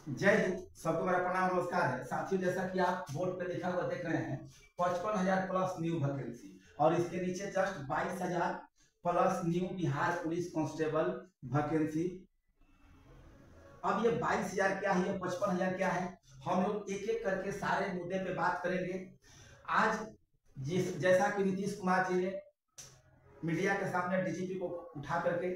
जय हिंद। सबको मेरा प्रणाम नमस्कार है साथियों। जैसा कि आप बोर्ड पे लिखा हुआ देख रहे हैं 55,000 प्लस न्यू वैकेंसी और इसके नीचे just 22,000 plus new Bihar police constable vacancy. अब ये 22,000 क्या है, ये 55,000 क्या है, हम लोग एक एक करके सारे मुद्दे पे बात करेंगे। आज जैसा कि नीतीश कुमार जी ने मीडिया के सामने डीजीपी को उठा करके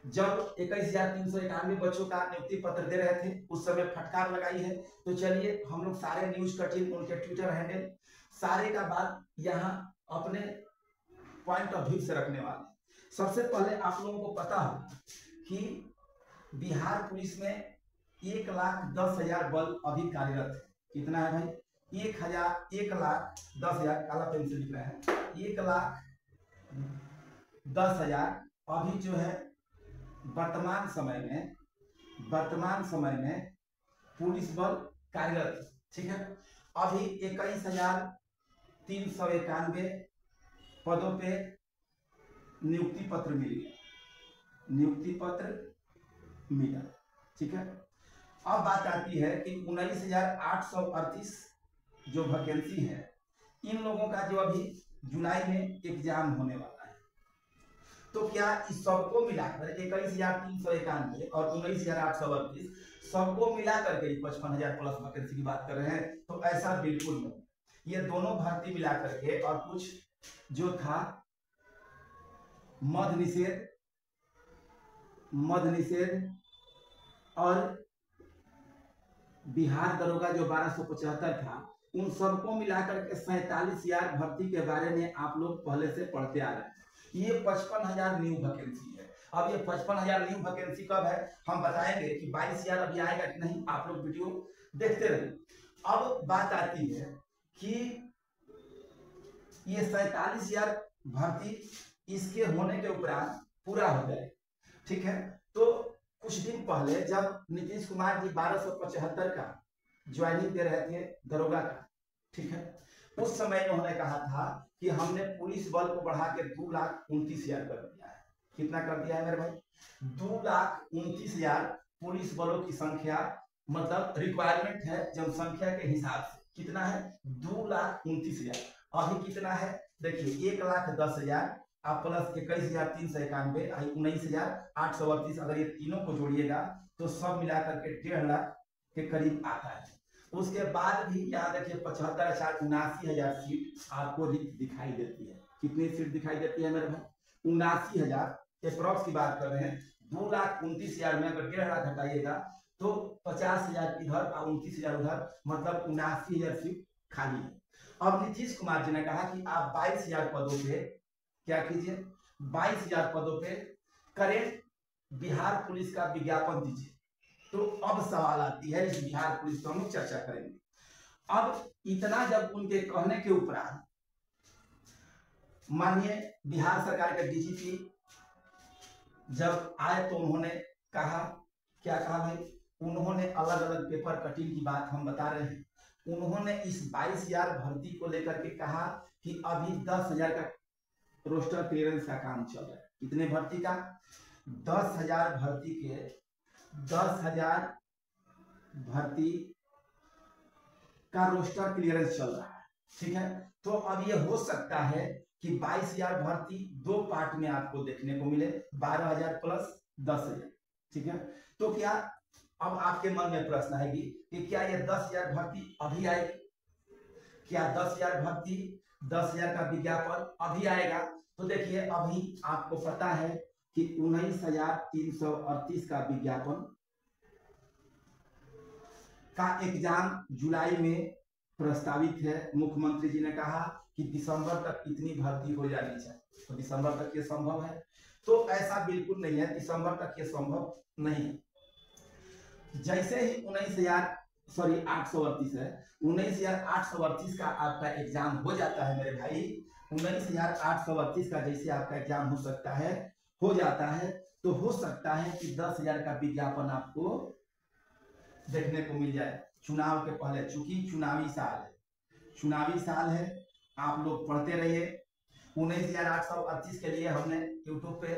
जब 21,391 बच्चों का नियुक्ति पत्र दे रहे थे उस समय फटकार लगाई है। तो चलिए हम लोग सारे न्यूज कटिंग, उनके ट्विटर हैंडल सारे का बात यहाँ अपने पॉइंट ऑफ व्यू से रखने वाले। सबसे पहले आप लोगों को पता होगा कि बिहार पुलिस में 1,10,000 बल अभी कार्यरत है। कितना है भाई? 1,10,000, काला पेन से लिख रहे हैं, 1,10,000 अभी जो है वर्तमान समय में पुलिस बल कार्यरत, ठीक है। अभी 21,391 पदों पे नियुक्ति पत्र मिला, ठीक है। अब बात आती है कि 19,838 जो वैकेंसी है, इन लोगों का जो अभी जुलाई में एग्जाम होने वाला है। तो क्या इस सबको मिलाकर 21,391 और 19,838 सबको मिला करके 55,000 प्लस वैकेंसी की बात कर रहे हैं? तो ऐसा बिल्कुल नहीं। ये दोनों भर्ती मिला करके और कुछ जो था मद निषेध और बिहार दरोगा जो 1275 था, उन सबको मिलाकर के 47,000 भर्ती के बारे में आप लोग पहले से पढ़ते आ रहे हैं। ये 55,000 न्यू वैकेंसी है। अब ये 55,000 न्यू वैकेंसी कब है हम बताएंगे कि 22,000 अभी आएगा कि नहीं, आप लोग वीडियो देखते रहिए। अब बात आती है कि ये 47,000 भर्ती इसके होने के उपरांत पूरा हो जाए, ठीक है। तो कुछ दिन पहले जब नीतीश कुमार जी 1275 का ज्वाइनिंग दे रहे थे दरोगा का, ठीक है, उस समय उन्होंने कहा था कि हमने पुलिस बल को बढ़ा के 2,29,000 कर दिया है। कितना कर दिया है मेरे भाई? 2,29,000 पुलिस बलों की संख्या, मतलब रिक्वायरमेंट है जनसंख्या के हिसाब से कितना है? 2,29,000। अभी कितना है देखिए, 1,10,000 आप प्लस 21,391 19,838, अगर ये तीनों को जोड़िएगा तो सब मिलाकर के 1.5 लाख के करीब आता है। उसके बाद भी यहाँ देखिए 75,79,000 सीट आपको दिखाई देती है। कितनी सीट दिखाई देती है मेरे भाई? 79,000 अप्रॉक्स की बात कर रहे हैं। 2,29,000 में अगर 1.5 लाख हटाइएगा तो 50,000 इधर और 29,000 उधर, मतलब 79,000 सीट खाली है। अब नीतीश कुमार जी ने कहा कि आप 22,000 पदों पे क्या कीजिए, 22,000 पदों पे करेंट बिहार पुलिस का विज्ञापन दीजिए। तो अब सवाल आती है इस बिहार पुलिस पर हम लोग चर्चा करेंगे। अब इतना जब उनके कहने के उपरांत माननीय बिहार सरकार के डीजीपी जब आए तो उन्होंने कहा, क्या कहा भाई? उन्होंने अलग अलग पेपर कटिंग की बात हम बता रहे हैं। उन्होंने इस 22,000 भर्ती को लेकर के कहा कि अभी 10,000 का रोस्टर क्लियरेंस का काम चल रहा है। कितने भर्ती का? 10,000 भर्ती के 10,000 भर्ती का रोस्टर क्लियरेंस चल रहा है, ठीक है। तो अब ये हो सकता है कि 22,000 भर्ती 2 पार्ट में आपको देखने को मिले, 12,000 प्लस 10,000, ठीक है। तो क्या अब आपके मन में प्रश्न आएगी कि क्या ये 10,000 भर्ती अभी आएगी? क्या 10,000 भर्ती, 10,000 का विज्ञापन अभी आएगा? तो देखिए अभी आपको पता है कि 19,338 का विज्ञापन का एग्जाम जुलाई में प्रस्तावित है। मुख्यमंत्री जी ने कहा कि दिसंबर तक इतनी भर्ती हो जानी चाहिए। तो दिसंबर तक ये संभव है? तो ऐसा बिल्कुल नहीं है, दिसंबर तक ये संभव नहीं है। जैसे ही 838 है, 19,838 का आपका एग्जाम हो जाता है मेरे भाई, 19,838 का जैसे आपका एग्जाम हो सकता है, हो जाता है, तो हो सकता है कि 10,000 का विज्ञापन आपको देखने को मिल जाए चुनाव के पहले। चूंकि चुनावी साल है, आप लोग पढ़ते रहिए। 19,838 के लिए हमने यूट्यूब पे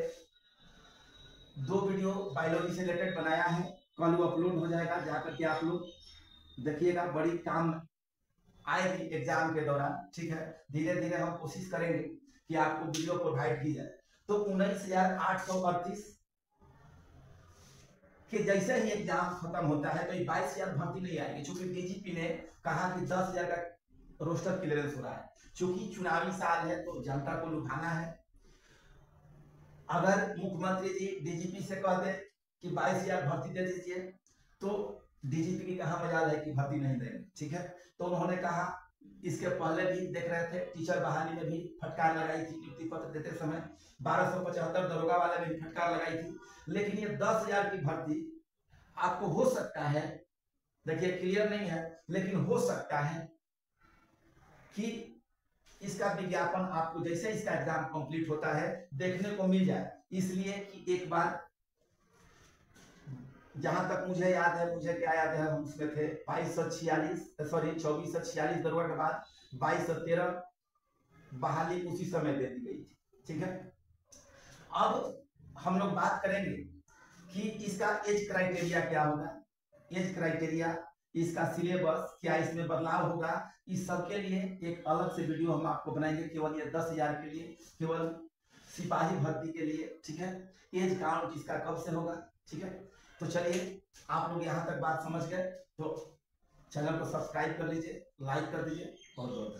2 वीडियो बायोलॉजी से रिलेटेड बनाया है। कल वो अपलोड हो जाएगा, जाकर के आप लोग देखिएगा, बड़ी काम आएगी एग्जाम के दौरान। ठीक है, धीरे धीरे हम कोशिश करेंगे कि आपको वीडियो प्रोवाइड की जाए। तो 19,838 कि जैसे ही एग्जाम खत्म होता है तो 22,000 भर्ती नहीं आएगी, क्योंकि डीजीपी ने कहा कि 10,000 का रोस्टर क्लियरेंस हो रहा है। चूंकि चुनावी साल है तो जनता को लुभाना है। अगर मुख्यमंत्री जी डीजीपी से कह दे कि 22,000 भर्ती दे दीजिए, तो डीजीपी की कहाँ मजाल है कि भर्ती नहीं देंगे। ठीक है, तो उन्होंने कहा, इसके पहले भी देख रहे थे टीचर बहाली में भी फटकार लगाई थी, नियुक्ति पत्र देते समय 1275 दरोगा वाले में फटकार लगाई थी। लेकिन ये 10,000 की भर्ती आपको हो सकता है, देखिए क्लियर नहीं है, लेकिन हो सकता है कि इसका विज्ञापन आपको जैसे इसका एग्जाम कंप्लीट होता है देखने को मिल जाए। इसलिए कि एक बार जहां तक मुझे याद है, मुझे क्या याद है, हम उसमें थे 2446 दरोगा के बाद 2213 बहाली उसी समय दे दी गई थी। ठीक है, अब हम लोग बात करेंगे कि इसका एज क्राइटेरिया क्या होगा, एज क्राइटेरिया, इसका सिलेबस क्या, इसमें बदलाव होगा, इस सब के लिए एक अलग से वीडियो हम आपको बनाएंगे। केवल ये 10,000 के लिए, केवल सिपाही भर्ती के लिए। ठीक है, एज काउंट इसका कब से होगा। ठीक है, तो चलिए, आप लोग यहाँ तक बात समझ गए तो चैनल को सब्सक्राइब कर लीजिए, लाइक कर दीजिए। बहुत बहुत